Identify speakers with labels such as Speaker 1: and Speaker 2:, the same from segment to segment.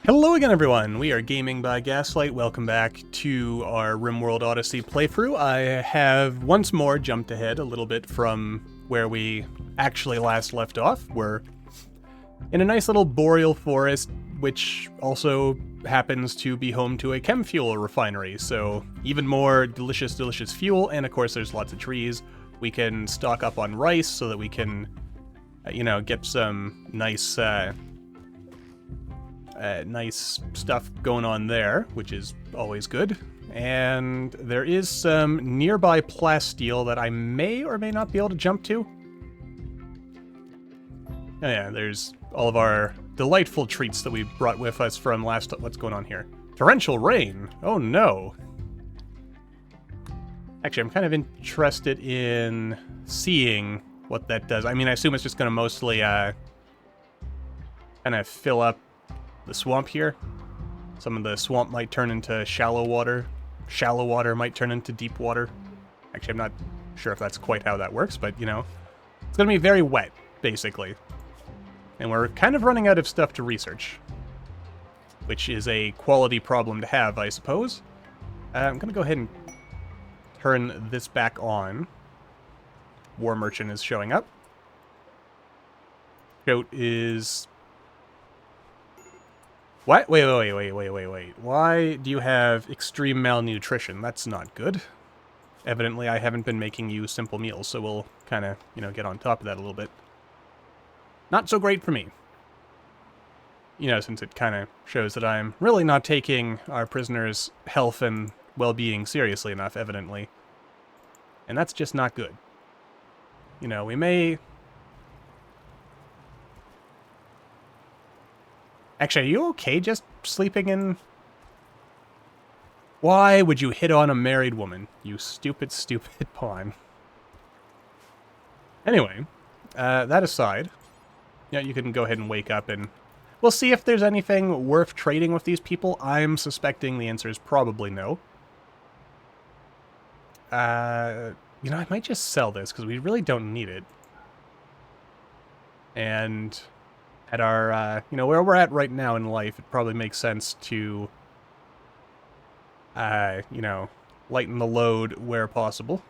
Speaker 1: Hello again, everyone. We are Gaming by Gaslight. Welcome back to our RimWorld Odyssey playthrough. I have once more jumped ahead a little bit from where we actually last left off. We're in a nice little boreal forest, which also happens to be home to a chem fuel refinery, so even more delicious, delicious fuel, and of course there's lots of trees. We can stock up on rice so that we can, get some nice stuff going on there, which is always good. And there is some nearby plasteel that I may or may not be able to jump to. Oh yeah, there's all of our delightful treats that we brought with us from last... What's going on here? Torrential rain! Oh no! Actually, I'm kind of interested in seeing what that does. I mean, I assume it's just going to mostly kind of fill up the swamp here. Some of the swamp might turn into shallow water. Shallow water might turn into deep water. Actually, I'm not sure if that's quite how that works, but, you know, it's going to be very wet, basically. And we're kind of running out of stuff to research, which is a quality problem to have, I suppose. I'm going to go ahead and turn this back on. War Merchant is showing up. Goat is... What? Wait. Why do you have extreme malnutrition? That's not good. Evidently, I haven't been making you simple meals, so we'll kind of, get on top of that a little bit. Not so great for me. Since it kind of shows that I'm really not taking our prisoners' health and well-being seriously enough, evidently. And that's just not good. We may... Actually, are you okay just sleeping in... Why would you hit on a married woman? You stupid, stupid pawn. Anyway, that aside, you can go ahead and wake up and... We'll see if there's anything worth trading with these people. I'm suspecting the answer is probably no. I might just sell this, because we really don't need it. And... at our, where we're at right now in life, it probably makes sense to, lighten the load where possible.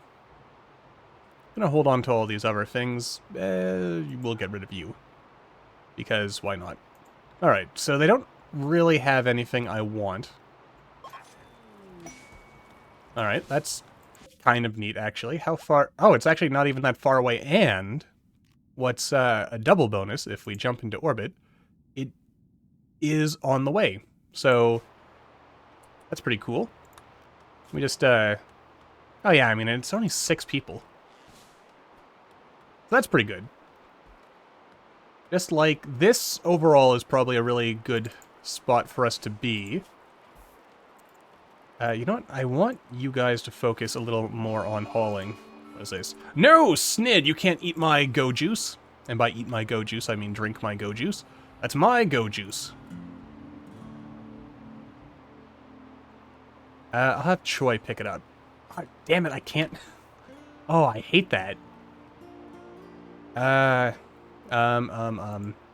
Speaker 1: I'm gonna hold on to all these other things. We'll get rid of you. Because why not? Alright, so they don't really have anything I want. Alright, that's kind of neat, actually. How far... Oh, it's actually not even that far away, and... What's a double bonus, if we jump into orbit, it is on the way. So, that's pretty cool. We just, Oh yeah, I mean, it's only 6 people. So that's pretty good. Just like, this overall is probably a really good spot for us to be. You know what? I want you guys to focus a little more on hauling. What is this? No, Snid, you can't eat my go juice. And by eat my go juice, I mean drink my go juice. That's my go juice. I'll have Choi pick it up. Oh, damn it, I can't. Oh, I hate that.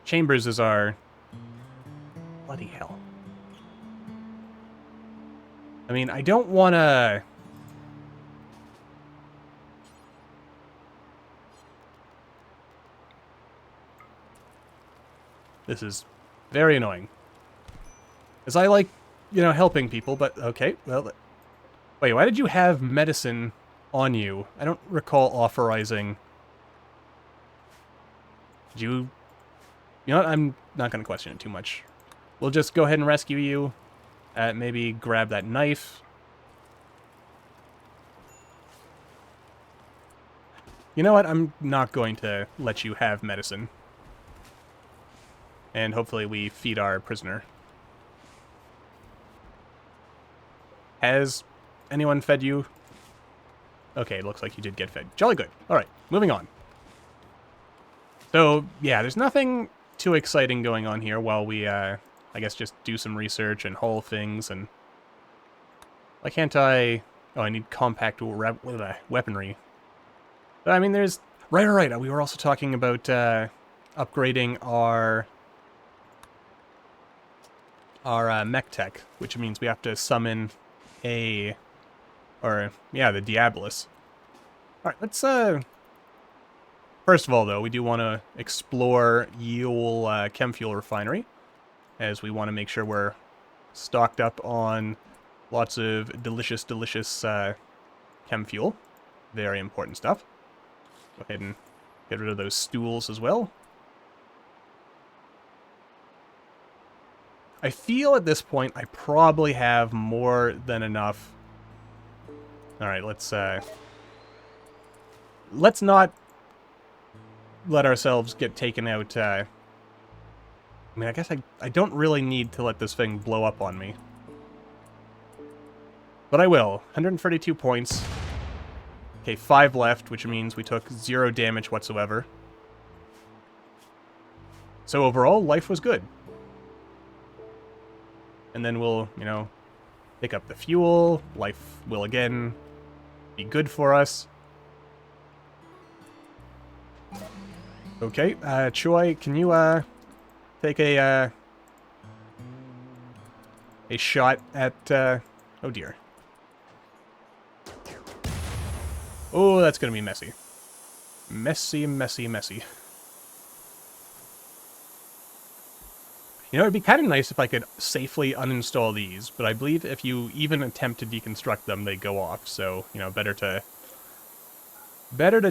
Speaker 1: Chambers is our... Bloody hell. I mean, I don't want to... This is very annoying. As I like, helping people, but okay, well... Wait, why did you have medicine on you? I don't recall authorizing... Did you... You know what, I'm not going to question it too much. We'll just go ahead and rescue you. Maybe grab that knife. You know what, I'm not going to let you have medicine. And hopefully we feed our prisoner. Has anyone fed you? Okay, it looks like you did get fed. Jolly good. Alright, moving on. So, yeah, there's nothing too exciting going on here while we, I guess, just do some research and haul things and... Why can't I... Oh, I need compact weaponry. But, I mean, there's... Right, we were also talking about, upgrading our... our mech tech, which means we have to summon the Diabolus. Alright, let's, first of all, though, we do want to explore Yule Chem Fuel Refinery, as we want to make sure we're stocked up on lots of delicious chem fuel. Very important stuff. Go ahead and get rid of those stools as well. I feel at this point I probably have more than enough. Alright, let's not let ourselves get taken out. I mean, I guess I don't really need to let this thing blow up on me. But I will. 132 points. Okay, 5 left, which means we took 0 damage whatsoever. So overall, life was good. And then we'll, you know, pick up the fuel. Life will again be good for us. Okay, Choi, can you, take a shot at, oh dear. Oh, that's gonna be messy. Messy. You know, it'd be kind of nice if I could safely uninstall these, but I believe if you even attempt to deconstruct them, they go off, so, you know, better to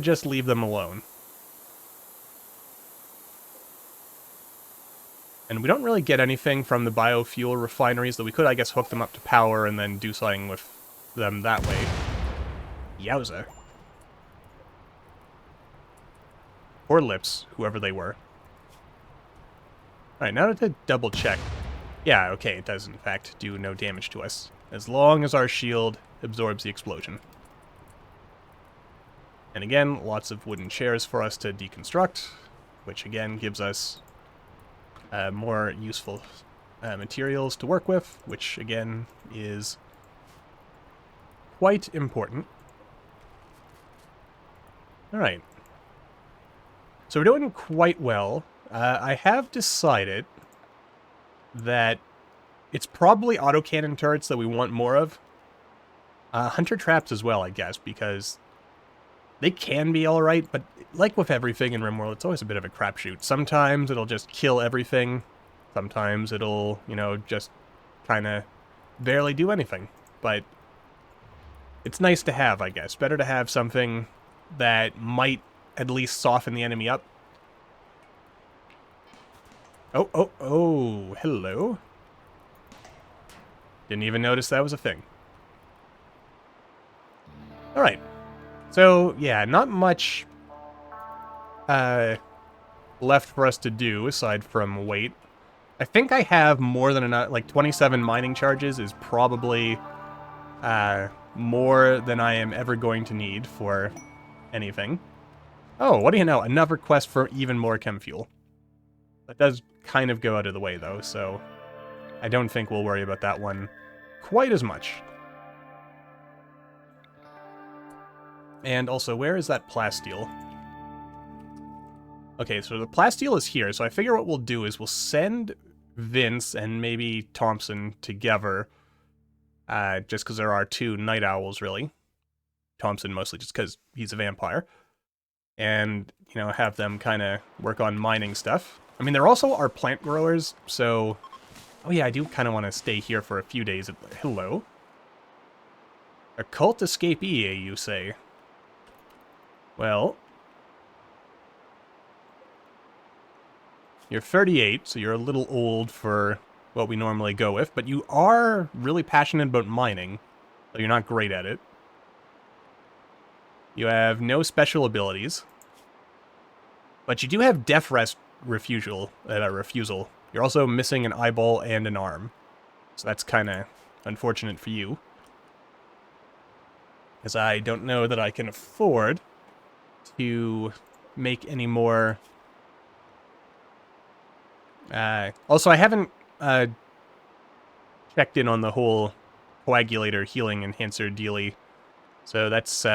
Speaker 1: just leave them alone. And we don't really get anything from the biofuel refineries, though we could, I guess, hook them up to power and then do something with them that way. Yowza. Or lips, whoever they were. Alright, now to double check. Yeah, okay, it does in fact do no damage to us, as long as our shield absorbs the explosion. And again, lots of wooden chairs for us to deconstruct, which again gives us more useful materials to work with, which again is quite important. Alright. So we're doing quite well. I have decided that it's probably autocannon turrets that we want more of. Hunter traps as well, I guess, because they can be alright, but like with everything in RimWorld, it's always a bit of a crapshoot. Sometimes it'll just kill everything. Sometimes it'll, you know, just kind of barely do anything. But it's nice to have, I guess. Better to have something that might at least soften the enemy up. Oh, hello. Didn't even notice that was a thing. Alright. So, yeah, not much left for us to do, aside from wait. I think I have more than enough, like 27 mining charges is probably more than I am ever going to need for anything. Oh, what do you know? Another quest for even more chem fuel. That does kind of go out of the way, though, so I don't think we'll worry about that one quite as much. And also, where is that plasteel? Okay, so the plasteel is here, so I figure what we'll do is we'll send Vince and maybe Thompson together, just because there are 2 night owls, really. Thompson mostly just because he's a vampire. And, you know, have them kind of work on mining stuff. I mean, there also are plant growers, so... Oh yeah, I do kind of want to stay here for a few days. Hello? Occult escapee, you say? Well... You're 38, so you're a little old for what we normally go with, but you are really passionate about mining, though you're not great at it. You have no special abilities. But you do have death rest refusal. You're also missing an eyeball and an arm. So that's kind of unfortunate for you. Because I don't know that I can afford to make any more... Also, I haven't checked in on the whole coagulator healing enhancer dealy. So that's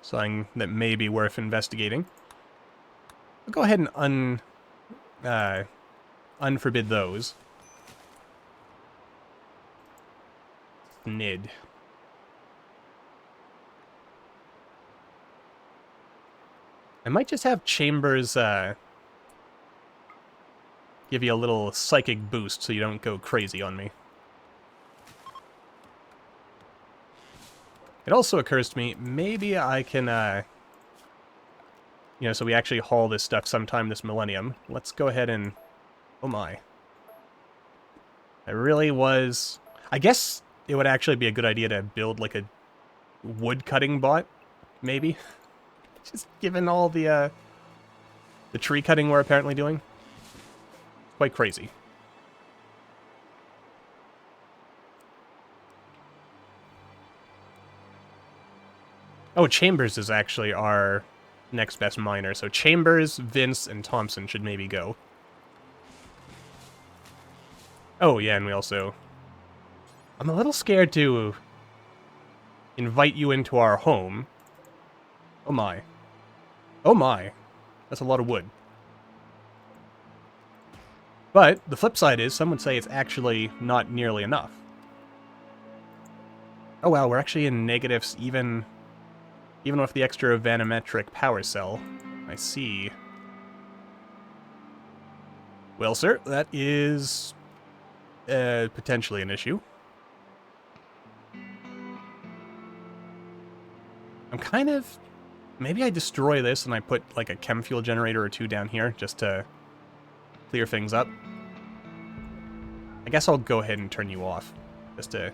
Speaker 1: something that may be worth investigating. I'll go ahead and unforbid those. nid. I might just have Chambers give you a little psychic boost so you don't go crazy on me. It also occurs to me, maybe I can, you know, so we actually haul this stuff sometime this millennium. Let's go ahead and... Oh my. I really was... I guess it would actually be a good idea to build, like, a wood-cutting bot, maybe? Just given all the tree cutting we're apparently doing. Quite crazy. Oh, Chambers is actually our next best miner. So Chambers, Vince, and Thompson should maybe go. Oh, yeah, and we also... I'm a little scared to invite you into our home. Oh my. Oh my. That's a lot of wood. But the flip side is, some would say it's actually not nearly enough. Oh wow, we're actually in negatives even with the extra vanometric power cell. I see. Well, sir, that is potentially an issue. I'm kind of... Maybe I destroy this and I put like a chem fuel generator or two down here just to clear things up. I guess I'll go ahead and turn you off just to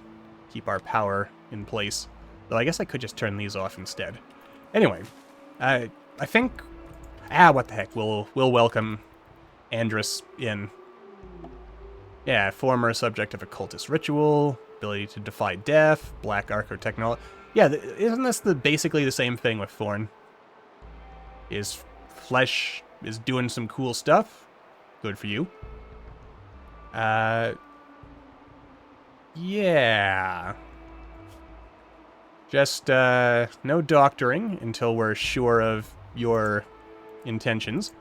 Speaker 1: keep our power in place. Though I guess I could just turn these off instead. Anyway, I think... what the heck, we'll welcome Andrus in. Yeah, former subject of occultist ritual, ability to defy death, black archer technology. Yeah, isn't this basically the same thing with Thorn? His flesh is doing some cool stuff. Good for you. Yeah. Just, no doctoring until we're sure of your intentions.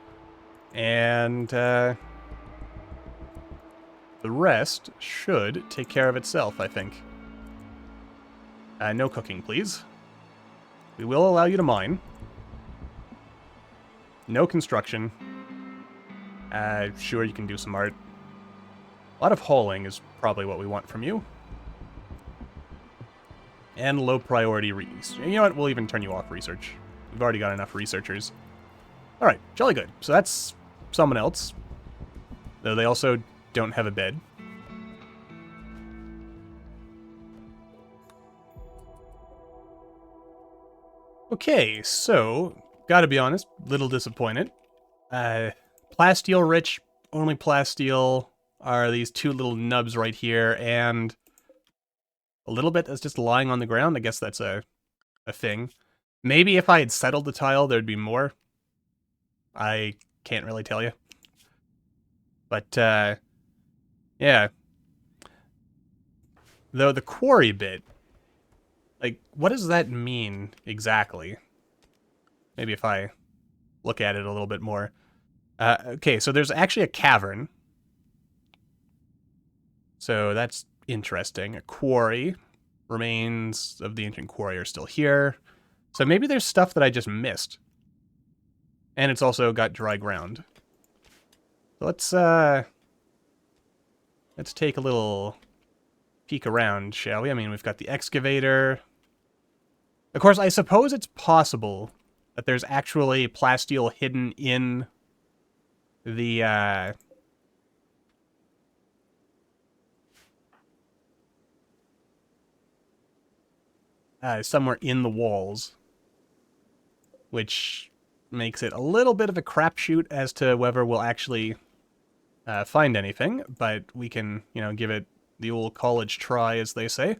Speaker 1: And, the rest should take care of itself, I think. No cooking, please. We will allow you to mine. No construction. Sure, you can do some art. A lot of hauling is probably what we want from you. And low priority research. You know what? We'll even turn you off research. We've already got enough researchers. Alright, jolly good. So that's someone else. Though they also don't have a bed. Okay, so, gotta be honest, little disappointed. Plasteel rich, only plasteel are these two little nubs right here, and a little bit that's just lying on the ground. I guess that's a thing. Maybe if I had settled the tile, there'd be more. I can't really tell you. But, yeah. Though the quarry bit, like, what does that mean exactly? Maybe if I look at it a little bit more. Okay, so there's actually a cavern. So that's interesting. A quarry. Remains of the ancient quarry are still here. So maybe there's stuff that I just missed. And it's also got dry ground. So let's take a little peek around, shall we? I mean, we've got the excavator. Of course, I suppose it's possible that there's actually plasteel hidden in the, somewhere in the walls, which makes it a little bit of a crapshoot as to whether we'll actually find anything, but we can, you know, give it the old college try, as they say.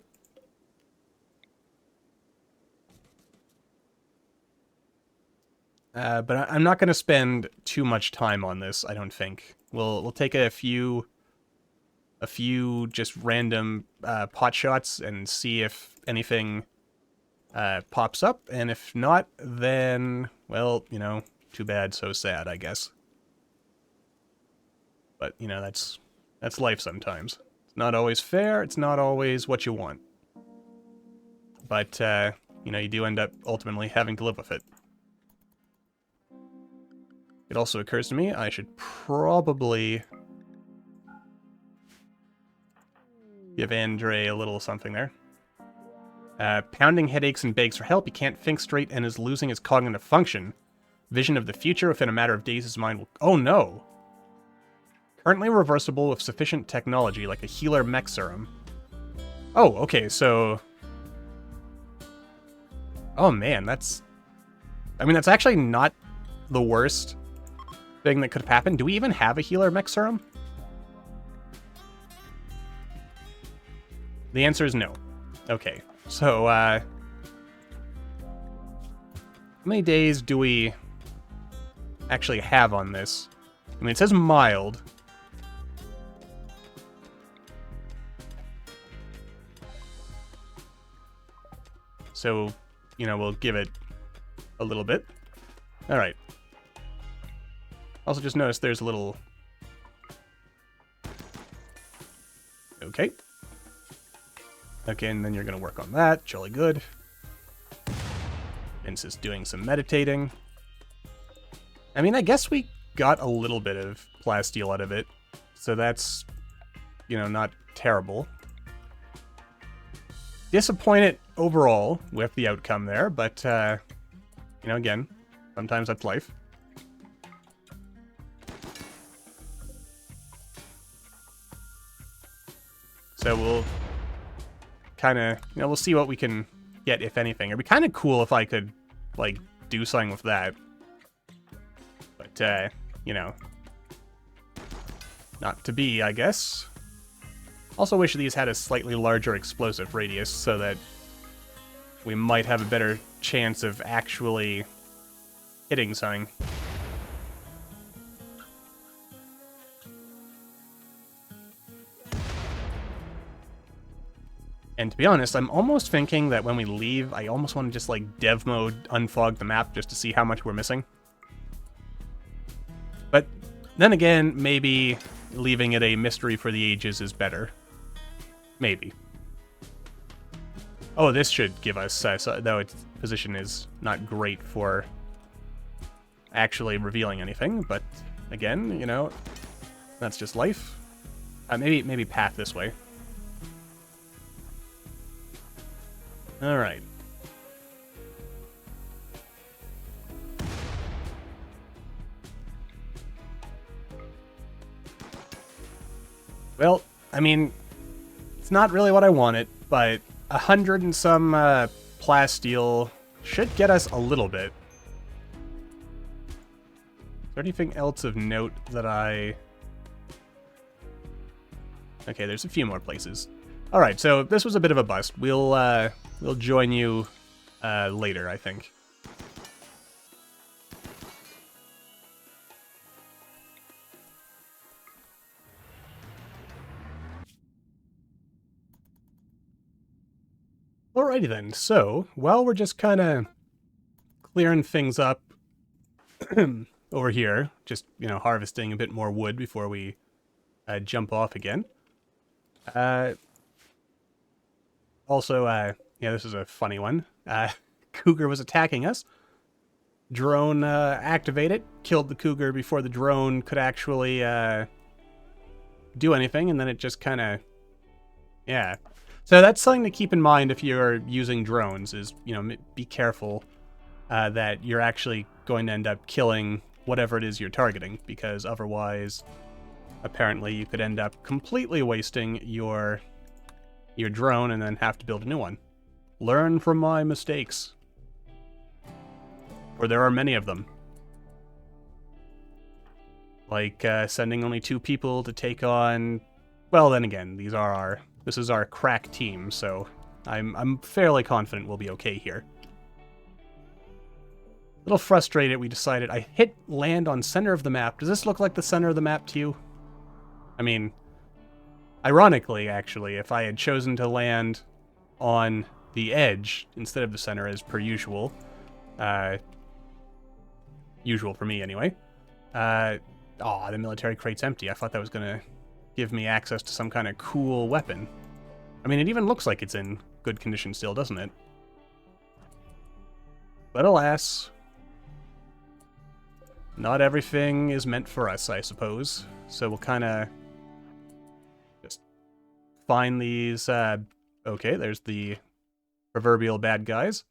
Speaker 1: But I'm not going to spend too much time on this, I don't think. We'll take a few just random pot shots and see if anything pops up, and if not, then, well, you know, too bad, so sad, I guess. But, you know, that's life sometimes. It's not always fair, it's not always what you want. but, you know, you do end up ultimately having to live with it. It also occurs to me I should probably give Andre a little something there. Pounding headaches and begs for help. He can't think straight and is losing his cognitive function. Vision of the future. Within a matter of days, his mind will... Oh, no! Currently reversible with sufficient technology, like a healer mech serum. Oh, okay, so... Oh, man, that's... I mean, that's actually not the worst thing that could have happened. Do we even have a healer mech serum? The answer is no. Okay, so, how many days do we actually have on this? I mean, it says mild. So, you know, we'll give it a little bit. Alright. Also just notice there's a little... Okay. Okay, and then you're gonna work on that. Jolly good. Vince is doing some meditating. I mean, I guess we got a little bit of plasteel out of it. So that's, you know, not terrible. Disappointed overall with the outcome there, but, you know, again, sometimes that's life. So we'll kind of, you know, we'll see what we can get, if anything. It'd be kind of cool if I could, like, do something with that. But, you know, not to be, I guess. Also wish these had a slightly larger explosive radius so that we might have a better chance of actually hitting something. And to be honest, I'm almost thinking that when we leave, I almost want to just, like, dev mode unfog the map just to see how much we're missing. But then again, maybe leaving it a mystery for the ages is better. Maybe. Oh, this should give us, though its position is not great for actually revealing anything, but again, you know, that's just life. Maybe path this way. Alright. Well, I mean, it's not really what I wanted, but 100 and some plasteel should get us a little bit. Is there anything else of note that I... Okay, there's a few more places. Alright, so this was a bit of a bust. We'll join you later, I think. Alrighty then, so, while we're just kind of clearing things up over here, just, you know, harvesting a bit more wood before we jump off again. Also, yeah, this is a funny one. Cougar was attacking us. Drone activated, killed the cougar before the drone could actually do anything, and then it just kind of, yeah. So that's something to keep in mind if you're using drones, is, you know, be careful that you're actually going to end up killing whatever it is you're targeting, because otherwise, apparently, you could end up completely wasting your drone and then have to build a new one. Learn from my mistakes. Or there are many of them. Like sending only 2 people to take on... Well, then again, this is our crack team, so I'm fairly confident we'll be okay here. A little frustrated, we decided I hit land on center of the map. Does this look like the center of the map to you? I mean, ironically, actually, if I had chosen to land on the edge instead of the center as per usual, usual for me anyway, the military crate's empty. I thought that was gonna give me access to some kind of cool weapon. I mean, it even looks like it's in good condition still, doesn't it? But alas, not everything is meant for us, I suppose. So we'll kind of just find these... okay, there's the proverbial bad guys,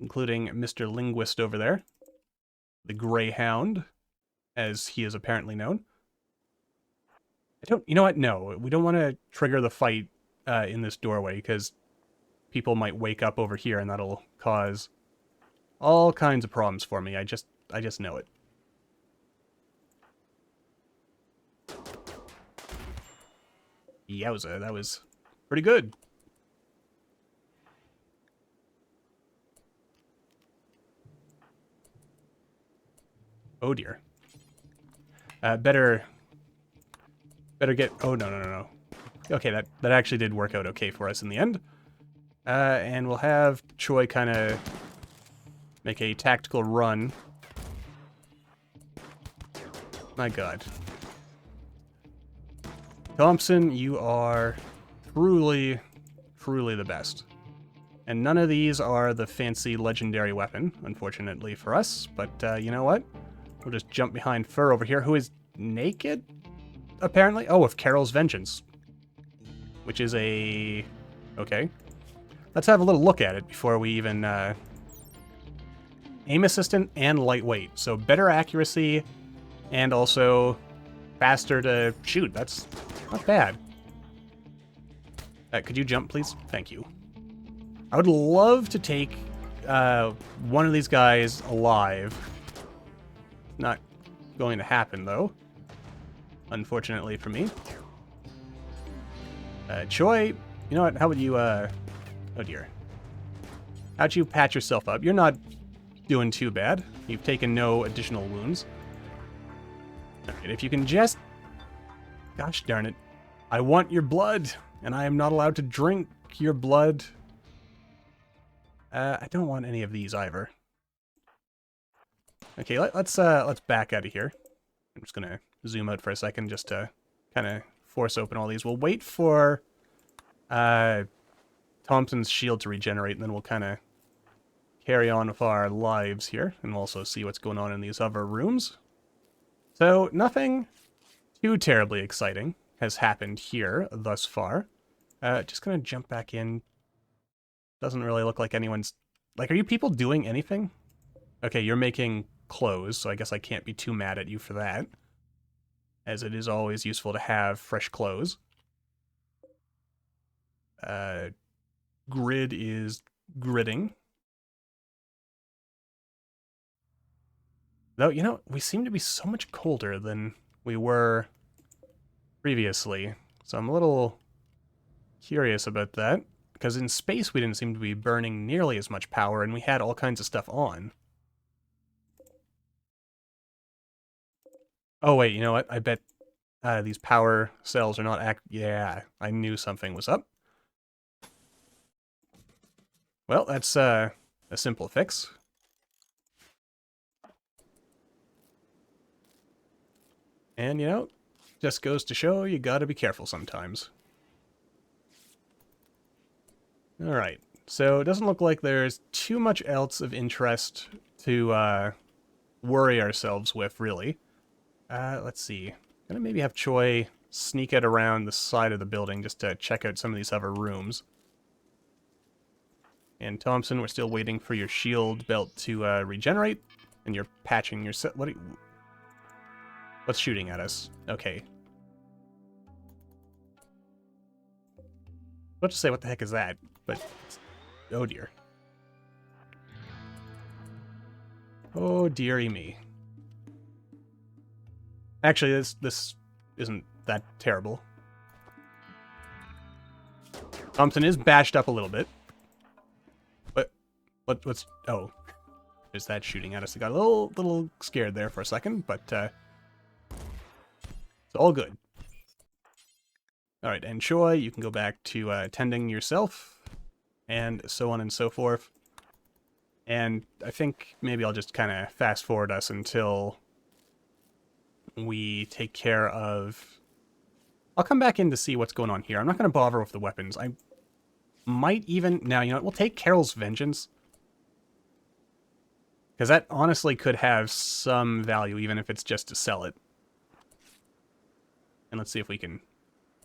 Speaker 1: including Mr. Linguist over there. The Greyhound, as he is apparently known. You know what? No, we don't want to trigger the fight in this doorway, because people might wake up over here, and that'll cause all kinds of problems for me. I just know it. Yowza, that was pretty good. Oh dear. Better get... Oh, no. Okay, that actually did work out okay for us in the end. And we'll have Choi kind of make a tactical run. My god. Thompson, you are truly, truly the best. And none of these are the fancy legendary weapon, unfortunately for us. But you know what? We'll just jump behind Fur over here, who is naked, apparently. Oh, of Carol's Vengeance. Which is a... Okay. Let's have a little look at it before we even... Aim assistant and lightweight. So better accuracy and also faster to shoot. That's not bad. Could you jump, please? Thank you. I would love to take one of these guys alive. Not going to happen, though. Unfortunately for me. Choi, you know what? How would you, oh dear. How'd you patch yourself up? You're not doing too bad. You've taken no additional wounds. Alright, if you can just... Gosh darn it. I want your blood, and I am not allowed to drink your blood. I don't want any of these either. Okay, let's back out of here. I'm just gonna zoom out for a second just to kind of force open all these. We'll wait for Thompson's shield to regenerate, and then we'll kind of carry on with our lives here, and we'll also see what's going on in these other rooms. So nothing too terribly exciting has happened here thus far. Just gonna jump back in. Doesn't really look like anyone's... Like, are you people doing anything? Okay, you're making clothes, so I guess I can't be too mad at you for that, as it is always useful to have fresh clothes. Grid is gridding. Though, you know, we seem to be so much colder than we were previously, so I'm a little curious about that, because in space we didn't seem to be burning nearly as much power, and we had all kinds of stuff on. Oh wait, you know what? I bet these power cells are not yeah, I knew something was up. Well, that's a simple fix. And, you know, just goes to show you gotta be careful sometimes. Alright, so it doesn't look like there's too much else of interest to worry ourselves with, really. Let's see. I'm gonna maybe have Choi sneak it around the side of the building just to check out some of these other rooms. And Thompson, we're still waiting for your shield belt to regenerate, and you're patching yourself. What's shooting at us? Okay. About to say, what the heck is that? But, oh dear. Oh dearie me. Actually, this isn't that terrible. Thompson is bashed up a little bit. What's... Oh. There's that shooting at us. I got a little scared there for a second, but it's all good. Alright, and Choi, you can go back to tending yourself, and so on and so forth. And I think maybe I'll just kind of fast forward us until we take care of... I'll come back in to see what's going on here. I'm not going to bother with the weapons. I might even... Now, you know what? We'll take Carol's Vengeance. Because that honestly could have some value, even if it's just to sell it. And let's see if we can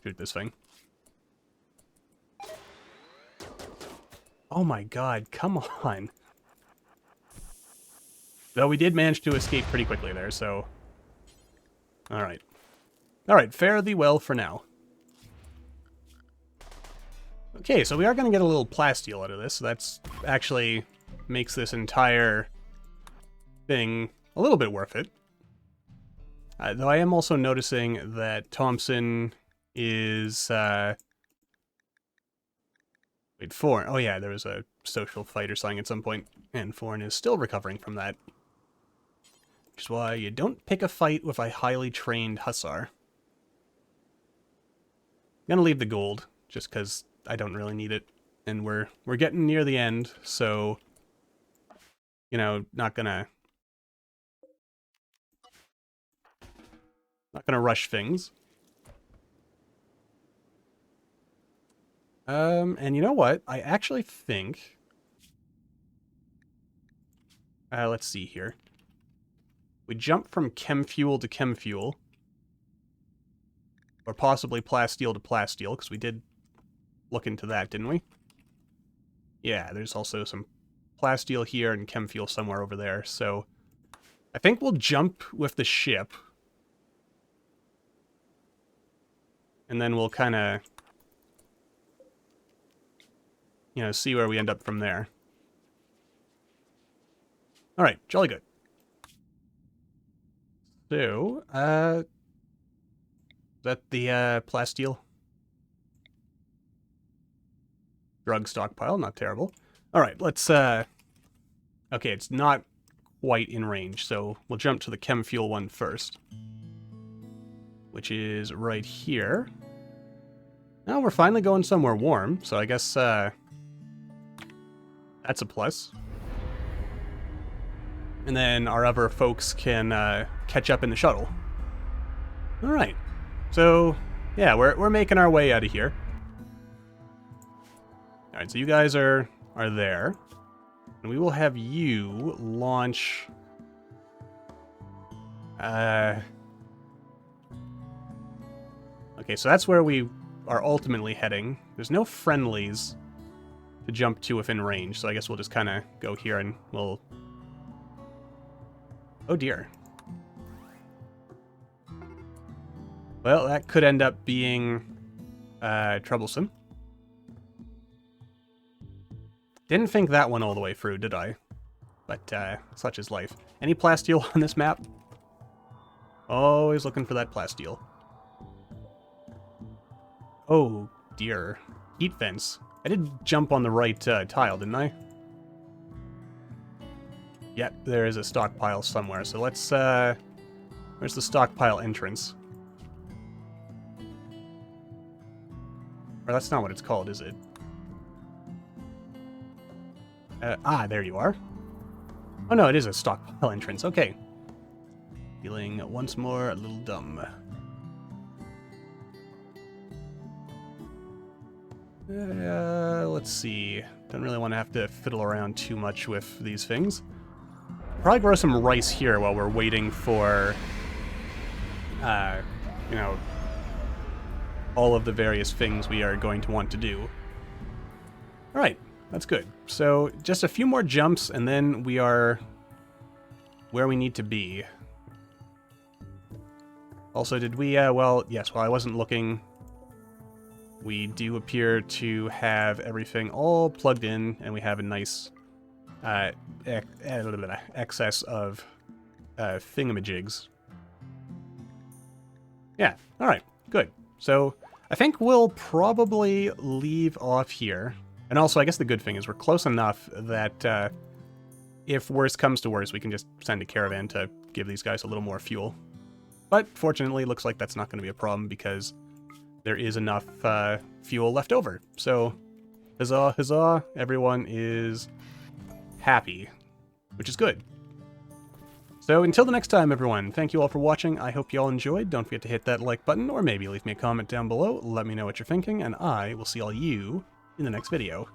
Speaker 1: shoot this thing. Oh my god, come on. Though we did manage to escape pretty quickly there, so... Alright. Alright, fare thee well for now. Okay, so we are going to get a little plasteel out of this. So that's actually makes this entire thing a little bit worth it. Though I am also noticing that Thompson is... Wait, Foreign. Oh yeah, there was a social fight or something at some point, and Foreign is still recovering from that. Which is why you don't pick a fight with a highly trained hussar. I'm gonna leave the gold, just because I don't really need it. And we're getting near the end, so... You know, not gonna rush things. And you know what? I actually think... let's see here. We jump from chem fuel to chem fuel. Or possibly plasteel to plasteel, because we did look into that, didn't we? Yeah, there's also some plasteel here and chem fuel somewhere over there, so... I think we'll jump with the ship. And then we'll kind of... You know, see where we end up from there. Alright, jolly good. So, is that the, plasteel? Drug stockpile, not terrible. Alright, let's, okay, it's not quite in range, so we'll jump to the chem fuel one first. Which is right here. Now we're finally going somewhere warm, so I guess, that's a plus. And then our other folks can catch up in the shuttle. Alright. So, yeah, we're making our way out of here. Alright, so you guys are there. And we will have you launch... Okay, so that's where we are ultimately heading. There's no friendlies to jump to within range, so I guess we'll just kind of go here and we'll... Oh dear. Well, that could end up being troublesome. Didn't think that one all the way through, did I? But such is life. Any plasteel on this map? Always looking for that plasteel. Oh dear. Heat vents. I did jump on the right tile, didn't I? Yep, there is a stockpile somewhere, so let's, where's the stockpile entrance? Or that's not what it's called, is it? There you are. Oh no, it is a stockpile entrance, okay. Feeling once more a little dumb. Let's see. Don't really want to have to fiddle around too much with these things. Probably grow some rice here while we're waiting for, you know, all of the various things we are going to want to do. Alright, that's good. So, just a few more jumps, and then we are where we need to be. Also, did we, well, yes, while I wasn't looking, we do appear to have everything all plugged in, and we have a nice... excess of thingamajigs. Yeah, alright, good. So, I think we'll probably leave off here. And also, I guess the good thing is we're close enough that if worse comes to worse, we can just send a caravan to give these guys a little more fuel. But, fortunately, it looks like that's not going to be a problem because there is enough fuel left over. So, huzzah, huzzah, everyone is happy, which is good. So until the next time, everyone, thank you all for watching. I hope you all enjoyed. Don't forget to hit that like button, or maybe leave me a comment down below. Let me know what you're thinking, and I will see all you in the next video.